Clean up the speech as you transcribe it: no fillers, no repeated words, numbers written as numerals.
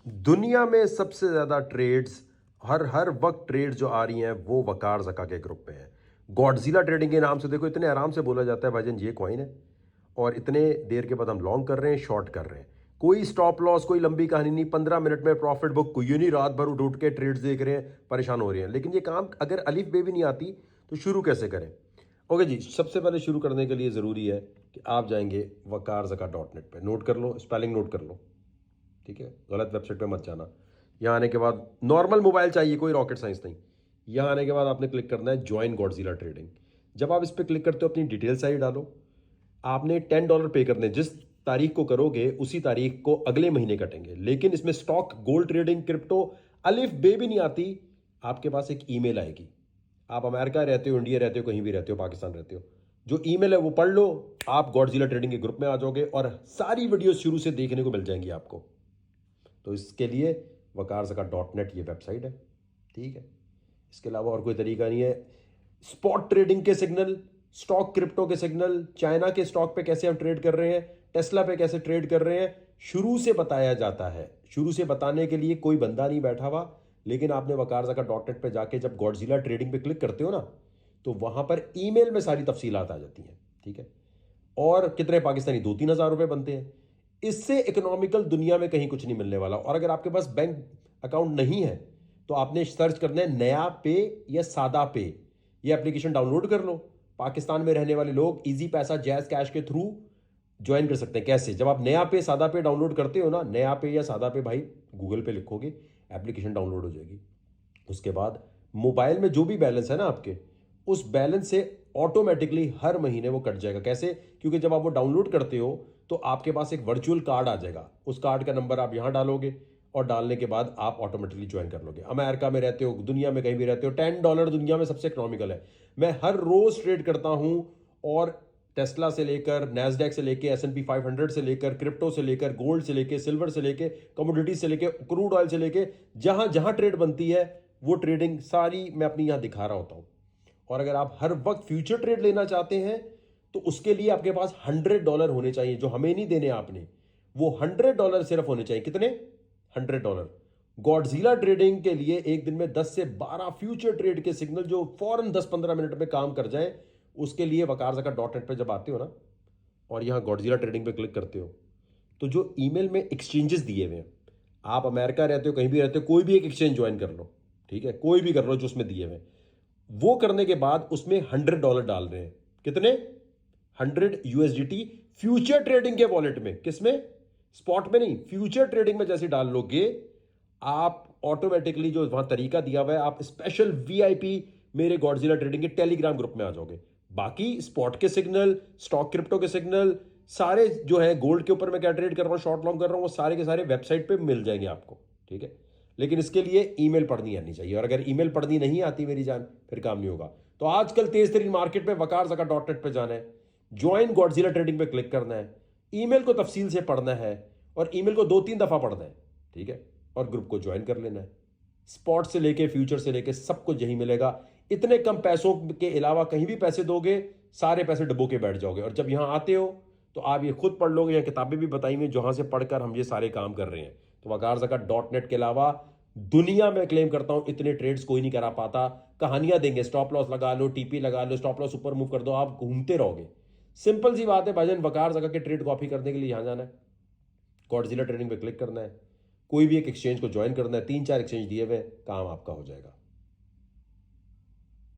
दुनिया में सबसे ज़्यादा ट्रेड्स हर हर वक्त ट्रेड जो आ रही हैं वो वकार ज़का के ग्रुप में है। गॉडजिला ट्रेडिंग के नाम से देखो इतने आराम से बोला जाता है भाईजान ये कॉइन है और इतने देर के बाद हम लॉन्ग कर रहे हैं, शॉर्ट कर रहे हैं। कोई स्टॉप लॉस, कोई लंबी कहानी नहीं, 15 मिनट में प्रॉफिट बुक, कोई नहीं रात भर उठ उठ के ट्रेड्स देख रहे हैं, परेशान हो रहे हैं। लेकिन ये काम अगर अलिफ बे भी नहीं आती तो शुरू कैसे करें? ओके जी, सबसे पहले शुरू करने के लिए ज़रूरी है कि आप जाएंगे wakarzaka.net पे, नोट कर लो, स्पेलिंग नोट कर लो, ठीक है? गलत वेबसाइट पे मत जाना। यहाँ आने के बाद नॉर्मल मोबाइल चाहिए, कोई रॉकेट साइंस नहीं। यहाँ आने के बाद आपने क्लिक करना है ज्वाइन गॉडजिला ट्रेडिंग। जब आप इस पर क्लिक करते हो अपनी डिटेल सारी डालो। आपने $10 पे करने, जिस तारीख को करोगे उसी तारीख को अगले महीने कटेंगे। लेकिन इसमें स्टॉक, गोल्ड ट्रेडिंग, क्रिप्टो अलिफ बे भी नहीं आती। आपके पास एक ईमेल आएगी। आप अमेरिका रहते हो, इंडिया रहते हो, कहीं भी रहते हो, पाकिस्तान रहते हो, जो ईमेल है वो पढ़ लो, आप गॉडजिला ट्रेडिंग के ग्रुप में आ जाओगे और सारी वीडियो शुरू से देखने को मिल जाएंगी आपको। तो इसके लिए wakarzaka.net ये वेबसाइट है, ठीक है? इसके अलावा और कोई तरीका नहीं है। स्पॉट ट्रेडिंग के सिग्नल, स्टॉक क्रिप्टो के सिग्नल, चाइना के स्टॉक पे कैसे हम ट्रेड कर रहे हैं, टेस्ला पे कैसे ट्रेड कर रहे हैं, शुरू से बताया जाता है। शुरू से बताने के लिए कोई बंदा नहीं बैठा हुआ। लेकिन आपने wakarzaka.net पे जाके जब गॉडजिला ट्रेडिंग पे क्लिक करते हो ना, तो वहां पर ईमेल में सारी तफसीलात आ जाती हैं, ठीक है? और कितने पाकिस्तानी 2-3 हज़ार रुपए बनते हैं। इससे इकोनॉमिकल दुनिया में कहीं कुछ नहीं मिलने वाला। और अगर आपके पास बैंक अकाउंट नहीं है तो आपने सर्च करना है नया पे या सादा पे। ये एप्लीकेशन डाउनलोड कर लो। पाकिस्तान में रहने वाले लोग इजी पैसा, जैज कैश के थ्रू ज्वाइन कर सकते हैं। कैसे? जब आप नया पे सादा पे डाउनलोड करते हो ना, नया पे या सादा पे भाई गूगल पे लिखोगे, एप्लीकेशन डाउनलोड हो जाएगी। उसके बाद मोबाइल में जो भी बैलेंस है ना आपके, उस बैलेंस से ऑटोमेटिकली हर महीने वो कट जाएगा। कैसे? क्योंकि जब आप वो डाउनलोड करते हो तो आपके पास एक वर्चुअल कार्ड आ जाएगा। उस कार्ड का नंबर आप यहां डालोगे और डालने के बाद आप ऑटोमेटिकली ज्वाइन कर लोगे। अमेरिका में रहते हो, दुनिया में कहीं भी रहते हो, $10 दुनिया में सबसे इकोनॉमिकल है। मैं हर रोज ट्रेड करता हूं और टेस्ला से लेकर, नैस्डैक से लेकर, S&P 500 से लेकर, क्रिप्टो से लेकर, गोल्ड से लेकर, सिल्वर से लेकर, कमोडिटी से लेकर, क्रूड ऑयल से लेकर, जहां जहां ट्रेड बनती है वो ट्रेडिंग सारी मैं अपनी यहां दिखा रहा होता हूं। और अगर आप हर वक्त फ्यूचर ट्रेड लेना चाहते हैं तो उसके लिए आपके पास $100 होने चाहिए, जो हमें नहीं देने आपने। वो $100 सिर्फ होने चाहिए। कितने? $100। गॉडजिला ट्रेडिंग के लिए एक दिन में 10 से 12 फ्यूचर ट्रेड के सिग्नल जो फौरन 10-15 मिनट में काम कर जाएं, उसके लिए wakarzaka.net पे जब आते हो ना और यहां गॉडजिला ट्रेडिंग पे क्लिक करते हो तो जो ईमेल में एक्सचेंजेस दिए हुए हैं, आप अमेरिका रहते हो, कहीं भी रहते हो, कोई भी एक एक्सचेंज ज्वाइन कर लो, ठीक है? कोई भी कर लो जो उसमें दिए हुए हैं। वो करने के बाद उसमें $100 डाल रहे हैं। कितने? 100 USDT फ्यूचर ट्रेडिंग के वॉलेट में। किसमें? स्पॉट में नहीं, फ्यूचर ट्रेडिंग में जैसे डाल लोगे आप ऑटोमेटिकली जो वहां तरीका दिया हुआ है, आप स्पेशल VIP मेरे गॉडजिला ट्रेडिंग के टेलीग्राम ग्रुप में आ जाओगे। बाकी स्पॉट के सिग्नल, स्टॉक क्रिप्टो के सिग्नल, सारे जो है, गोल्ड के ऊपर मैं क्या ट्रेड कर रहा हूं, शॉर्ट लॉन्ग कर रहा हूं, वो सारे के सारे वेबसाइट पे मिल जाएंगे आपको, ठीक है? लेकिन इसके लिए ईमेल पढ़नी आनी चाहिए। और अगर ईमेल पढ़नी नहीं आती मेरी जान, फिर काम नहीं होगा। तो आजकल तेज तरीन मार्केट में wakarzaka.net पे जाना है, ज्वाइन गॉडजिला ट्रेडिंग पे क्लिक करना है, ईमेल को तफसील से पढ़ना है और ईमेल को 2-3 दफा पढ़ना है, ठीक है? और ग्रुप को ज्वाइन कर लेना है। स्पॉट से लेके फ्यूचर से लेके सब कुछ यही मिलेगा। इतने कम पैसों के अलावा कहीं भी पैसे दोगे, सारे पैसे डुबो के बैठ जाओगे। और जब यहां आते हो तो आप ये खुद पढ़ लोगे, या किताबें भी बताई हुई जहां से पढ़कर हम ये सारे काम कर रहे हैं। तो wakarzaka.net के अलावा दुनिया में क्लेम करता हूं इतने ट्रेड्स कोई नहीं करा पाता। कहानियां देंगे, स्टॉप लॉस लगा लो, टीपी लगा लो, स्टॉप लॉस ऊपर मूव कर दो, आप घूमते रहोगे। सिंपल सी बात है भाईजान, wakarzaka के ट्रेड कॉपी करने के लिए यहां जाना है, गॉडजिला ट्रेडिंग पे क्लिक करना है, कोई भी एक एक्सचेंज को ज्वाइन करना है। 3-4 एक्सचेंज दिए हुए, काम आपका हो जाएगा।